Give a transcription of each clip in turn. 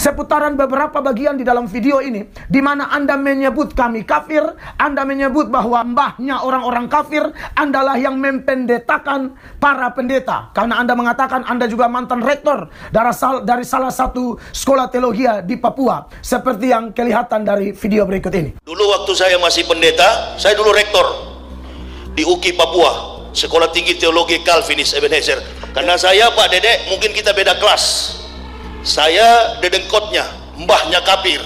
seputaran beberapa bagian di dalam video ini, di mana Anda menyebut kami kafir, Anda menyebut bahwa mbahnya orang-orang kafir, Andalah yang mempendetakan para pendeta. Karena Anda mengatakan Anda juga mantan rektor dari salah satu sekolah teologi di Papua, seperti yang kelihatan dari video berikut ini. Dulu waktu saya masih pendeta, saya dulu rektor di UKI Papua, Sekolah Tinggi Teologi Calvinis Ebenezer. Karena saya, Pak Dedek, mungkin kita beda kelas. Saya dedengkotnya, mbahnya kafir.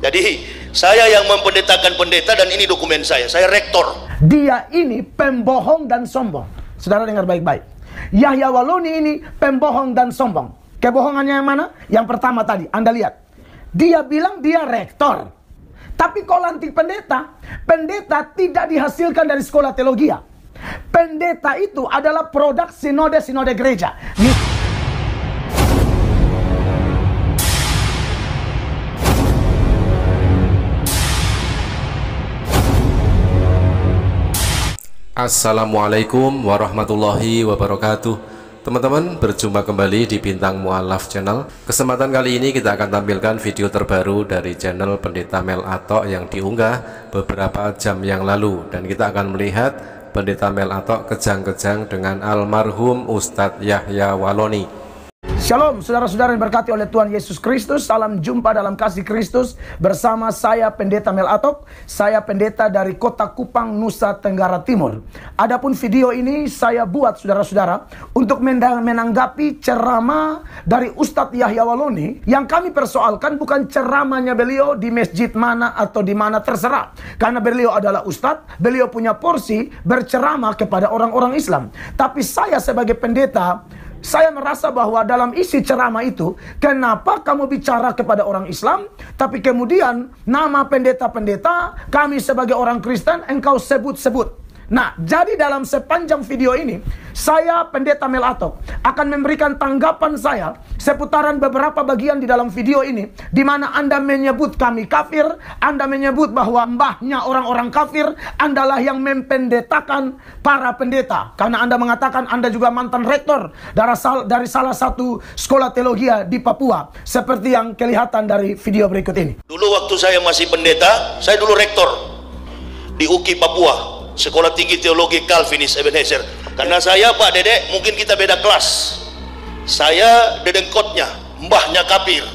Jadi saya yang mempendetakan pendeta, dan ini dokumen saya rektor. Dia ini pembohong dan sombong. Saudara dengar baik-baik. Yahya Waloni ini pembohong dan sombong. Kebohongannya yang mana? Yang pertama tadi, Anda lihat. Dia bilang dia rektor. Tapi kalau lantik pendeta, pendeta tidak dihasilkan dari sekolah teologi. Pendeta itu adalah produk sinode gereja. Assalamualaikum warahmatullahi wabarakatuh. Teman-teman, berjumpa kembali di Bintang Mu'alaf Channel. Kesempatan kali ini kita akan tampilkan video terbaru dari channel Pendeta Mel Atok yang diunggah beberapa jam yang lalu. Dan kita akan melihat Pendeta Mel Atok kejang-kejang dengan almarhum Ustadz Yahya Waloni. Shalom saudara-saudara yang diberkati oleh Tuhan Yesus Kristus. Salam jumpa dalam kasih Kristus bersama saya Pendeta Mel Atok. Saya pendeta dari Kota Kupang, Nusa Tenggara Timur. Adapun video ini saya buat saudara-saudara untuk menanggapi ceramah dari Ustadz Yahya Waloni. Yang kami persoalkan bukan ceramahnya beliau di masjid mana atau di mana, terserah. Karena beliau adalah Ustadz, beliau punya porsi berceramah kepada orang-orang Islam. Tapi saya sebagai pendeta, saya merasa bahwa dalam isi ceramah itu, kenapa kamu bicara kepada orang Islam, tapi kemudian nama pendeta-pendeta, kami sebagai orang Kristen, engkau sebut-sebut. Nah, jadi dalam sepanjang video ini, saya Pendeta Mel Atok akan memberikan tanggapan saya seputaran beberapa bagian di dalam video ini, di mana Anda menyebut kami kafir, Anda menyebut bahwa mbahnya orang-orang kafir, Andalah yang mempendetakan para pendeta. Karena Anda mengatakan Anda juga mantan rektor dari salah satu sekolah teologi di Papua, seperti yang kelihatan dari video berikut ini. Dulu waktu saya masih pendeta, saya dulu rektor di UKI Papua, Sekolah Tinggi Teologi Calvinis Ebenezer. Karena saya, Pak Dedek, mungkin kita beda kelas. Saya dedengkotnya, mbahnya kafir.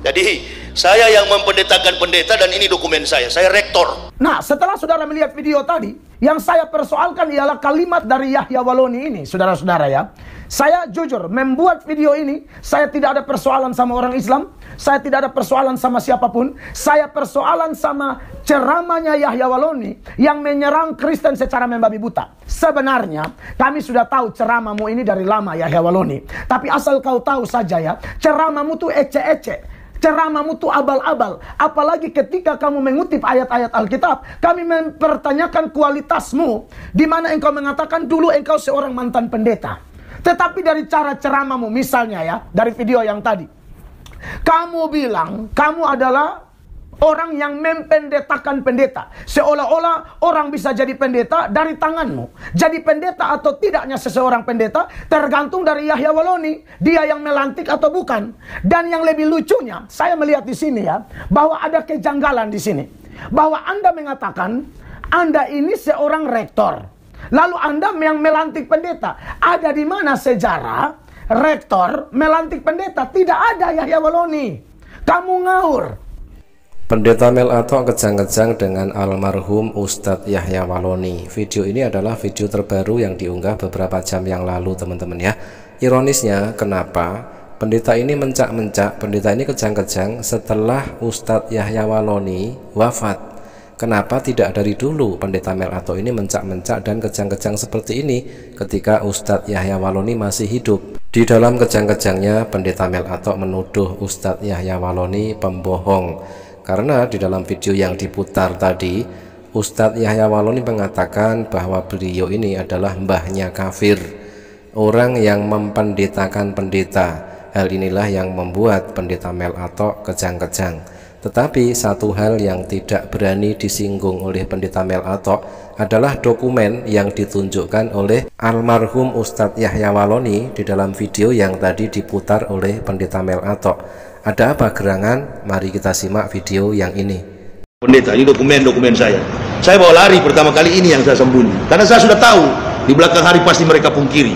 Jadi saya yang mempendetakan pendeta, dan ini dokumen saya rektor. Nah, setelah saudara melihat video tadi, yang saya persoalkan ialah kalimat dari Yahya Waloni ini, saudara-saudara ya. Saya jujur, membuat video ini, saya tidak ada persoalan sama orang Islam, saya tidak ada persoalan sama siapapun, saya persoalan sama ceramahnya Yahya Waloni yang menyerang Kristen secara membabi buta. Sebenarnya, kami sudah tahu ceramahmu ini dari lama, Yahya Waloni. Tapi asal kau tahu saja ya, ceramahmu tuh ece-ece. Ceramahmu tuh abal-abal. Apalagi ketika kamu mengutip ayat-ayat Alkitab, kami mempertanyakan kualitasmu, di mana engkau mengatakan dulu engkau seorang mantan pendeta. Tetapi dari cara ceramahmu, misalnya ya, dari video yang tadi, kamu bilang kamu adalah orang yang mempendetakan pendeta. Seolah-olah orang bisa jadi pendeta dari tanganmu. Jadi pendeta atau tidaknya seseorang pendeta tergantung dari Yahya Waloni. Dia yang melantik atau bukan. Dan yang lebih lucunya, saya melihat di sini ya, bahwa ada kejanggalan di sini. Bahwa Anda mengatakan Anda ini seorang rektor, lalu Anda yang melantik pendeta. Ada di mana sejarah rektor melantik pendeta? Tidak ada, Yahya Waloni. Kamu ngawur. Pendeta Mel Atok kejang-kejang dengan almarhum Ustadz Yahya Waloni. Video ini adalah video terbaru yang diunggah beberapa jam yang lalu, teman-teman ya. Ironisnya, kenapa pendeta ini mencak-mencak, pendeta ini kejang-kejang setelah Ustadz Yahya Waloni wafat? Kenapa tidak dari dulu Pendeta Mel Atok ini mencak-mencak dan kejang-kejang seperti ini ketika Ustadz Yahya Waloni masih hidup? Di dalam kejang-kejangnya, Pendeta Mel Atok menuduh Ustadz Yahya Waloni pembohong. Karena di dalam video yang diputar tadi, Ustadz Yahya Waloni mengatakan bahwa beliau ini adalah mbahnya kafir, orang yang mempendetakan pendeta. Hal inilah yang membuat Pendeta Mel Atok kejang-kejang. Tetapi satu hal yang tidak berani disinggung oleh Pendeta Mel Atok adalah dokumen yang ditunjukkan oleh almarhum Ustadz Yahya Waloni di dalam video yang tadi diputar oleh Pendeta Mel Atok. Ada apa gerangan? Mari kita simak video yang ini. Pendeta, ini dokumen saya. Saya bawa lari pertama kali, ini yang saya sembunyi. Karena saya sudah tahu di belakang hari pasti mereka pungkiri.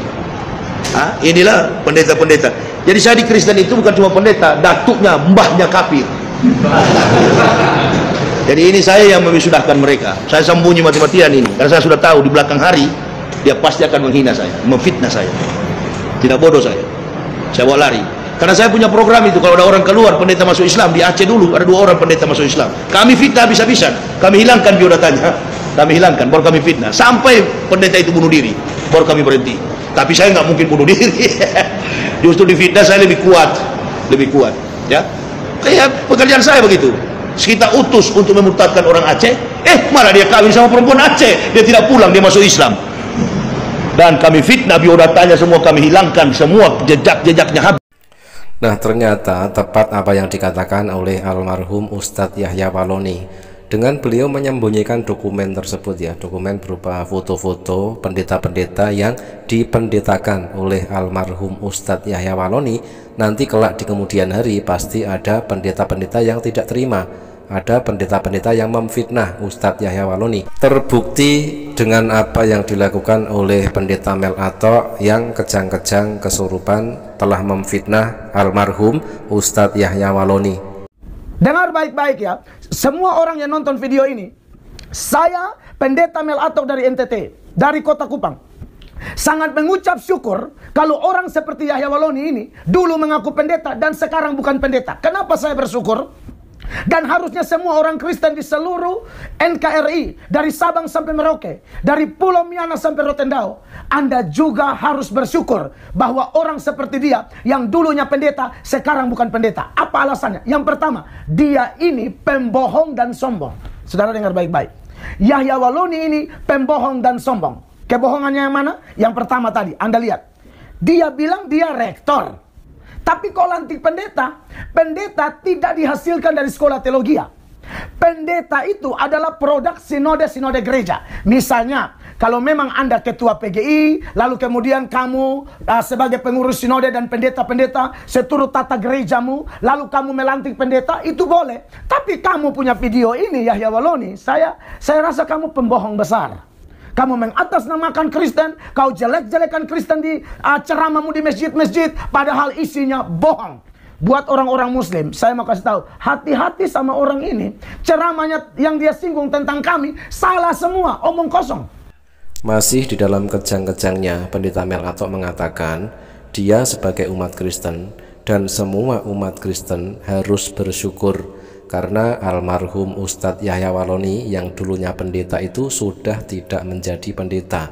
Inilah pendeta-pendeta. Jadi saya di Kristen itu bukan cuma pendeta, datuknya, mbahnya kafir. Jadi ini saya yang memisudahkan mereka. Saya sembunyi mati-matian ini, karena saya sudah tahu di belakang hari dia pasti akan menghina saya, memfitnah saya. Tidak bodoh saya bawa lari. Karena saya punya program itu, kalau ada orang keluar pendeta masuk Islam, di Aceh dulu ada 2 orang pendeta masuk Islam, kami fitnah habis-habisan, kami hilangkan biodatanya, kami hilangkan, baru kami fitnah sampai pendeta itu bunuh diri, baru kami berhenti. Tapi saya nggak mungkin bunuh diri. Justru di fitnah saya lebih kuat ya. Kayak pekerjaan saya begitu. Kita utus untuk memurtadkan orang Aceh, malah dia kawin sama perempuan Aceh, dia tidak pulang, dia masuk Islam. Dan kami fitnah, biodatanya semua kami hilangkan, semua jejak-jejaknya habis. Nah, ternyata tepat apa yang dikatakan oleh almarhum Ustadz Yahya Waloni. Dengan beliau menyembunyikan dokumen tersebut ya, dokumen berupa foto-foto pendeta-pendeta yang dipendetakan oleh almarhum Ustadz Yahya Waloni. Nanti kelak di kemudian hari pasti ada pendeta-pendeta yang tidak terima, ada pendeta-pendeta yang memfitnah Ustadz Yahya Waloni. Terbukti dengan apa yang dilakukan oleh pendeta Mel Atok yang kejang-kejang kesurupan telah memfitnah almarhum Ustadz Yahya Waloni. Dengar baik-baik ya, semua orang yang nonton video ini, saya pendeta Mel Atok dari NTT, dari Kota Kupang, sangat mengucap syukur kalau orang seperti Yahya Waloni ini dulu mengaku pendeta dan sekarang bukan pendeta. Kenapa saya bersyukur? Dan harusnya semua orang Kristen di seluruh NKRI, dari Sabang sampai Merauke, dari Pulau Miana sampai Rotendao, Anda juga harus bersyukur bahwa orang seperti dia yang dulunya pendeta sekarang bukan pendeta. Apa alasannya? Yang pertama, dia ini pembohong dan sombong. Saudara dengar baik-baik, Yahya Waloni ini pembohong dan sombong. Kebohongannya yang mana? Yang pertama tadi, Anda lihat, dia bilang dia rektor. Tapi kalau lantik pendeta, pendeta tidak dihasilkan dari sekolah teologi. Pendeta itu adalah produk sinode-sinode gereja. Misalnya, kalau memang Anda ketua PGI, lalu kemudian kamu sebagai pengurus sinode dan pendeta-pendeta seturut tata gerejamu, lalu kamu melantik pendeta, itu boleh. Tapi kamu punya video ini, Yahya Waloni, saya rasa kamu pembohong besar. Kamu mengatasnamakan Kristen, kau jelek-jelekan Kristen di ceramahmu di masjid-masjid, padahal isinya bohong. Buat orang-orang Muslim, saya mau kasih tahu, hati-hati sama orang ini. Ceramahnya yang dia singgung tentang kami salah semua, omong kosong. Masih di dalam kejang-kejangnya, pendeta Mel Atok mengatakan dia sebagai umat Kristen dan semua umat Kristen harus bersyukur karena almarhum Ustadz Yahya Waloni yang dulunya pendeta itu sudah tidak menjadi pendeta.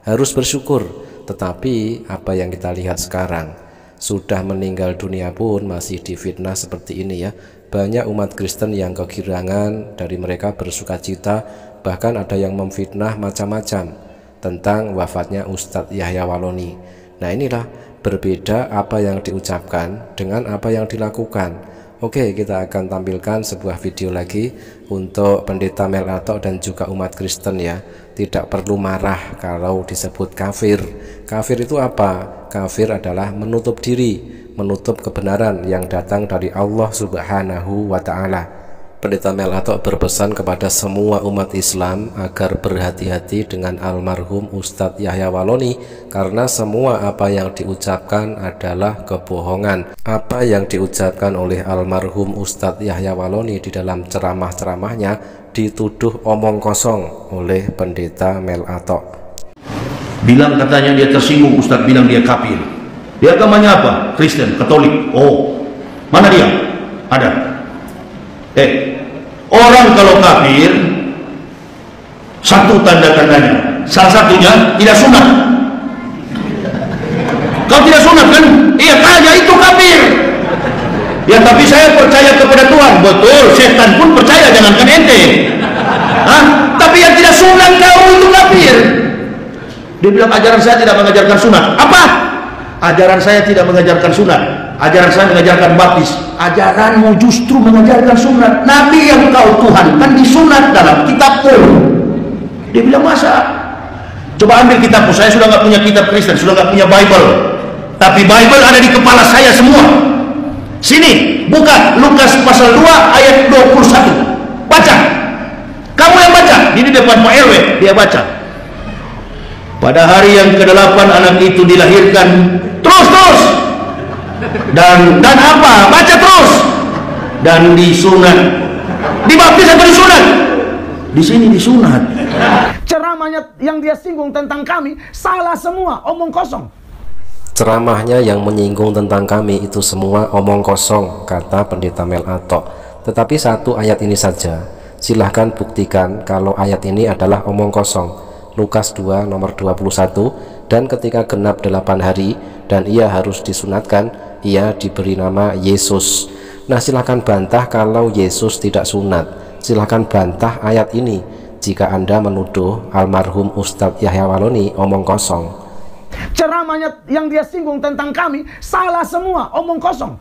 Harus bersyukur. Tetapi apa yang kita lihat sekarang, sudah meninggal dunia pun masih difitnah seperti ini ya. Banyak umat Kristen yang kegirangan, dari mereka bersukacita, bahkan ada yang memfitnah macam-macam tentang wafatnya Ustadz Yahya Waloni. Nah, inilah berbeda apa yang diucapkan dengan apa yang dilakukan. Oke, kita akan tampilkan sebuah video lagi untuk pendeta Mel Atok dan juga umat Kristen ya. Tidak perlu marah kalau disebut kafir. Kafir itu apa? Kafir adalah menutup diri, menutup kebenaran yang datang dari Allah Subhanahu wa Ta'ala. Pendeta Mel Atok berpesan kepada semua umat Islam agar berhati-hati dengan almarhum Ustadz Yahya Waloni, karena semua apa yang diucapkan adalah kebohongan. Apa yang diucapkan oleh almarhum Ustadz Yahya Waloni di dalam ceramah-ceramahnya dituduh omong kosong oleh pendeta Mel Atok. Bilang katanya dia tersinggung, Ustadz bilang dia kafir. Dia agamanya apa? Kristen, Katolik. Oh, mana dia? Ada. Orang kalau kafir satu tanda-tandanya, salah satunya tidak sunat. Kau tidak sunat kan? Iya, tanya itu kafir. Ya, tapi saya percaya kepada Tuhan. Betul, setan pun percaya, jangankan ente. Tapi yang tidak sunat kau itu kafir. Dia bilang ajaran saya tidak mengajarkan sunat. Apa? Ajaran saya tidak mengajarkan sunat. Ajaran saya mengajarkan baptis. Ajaranmu justru mengajarkan sunat. Nabi yang kau Tuhan kan disunat dalam kitabmu. Dia bilang masa? Coba ambil kitabmu. Saya sudah nggak punya kitab Kristen, sudah nggak punya Bible. Tapi Bible ada di kepala saya semua. Sini, buka Lukas pasal 2 ayat 21. Baca. Kamu yang baca. Ini depan Pak RW, dia baca. Pada hari yang ke-8 anak itu dilahirkan. Terus. Dan apa? Baca terus. Dan disunat. Dibaptis atau disunat? Di sini disunat. Ceramahnya yang dia singgung tentang kami salah semua, omong kosong. Ceramahnya yang menyinggung tentang kami itu semua omong kosong, kata Pendeta Mel Atok. Tetapi satu ayat ini saja, silahkan buktikan kalau ayat ini adalah omong kosong. Lukas 2 nomor 21, dan ketika genap 8 hari dan ia harus disunatkan, ia diberi nama Yesus. Nah, silahkan bantah kalau Yesus tidak sunat. Silahkan bantah ayat ini jika Anda menuduh almarhum Ustadz Yahya Waloni omong kosong. Ceramahnya yang dia singgung tentang kami salah semua, omong kosong.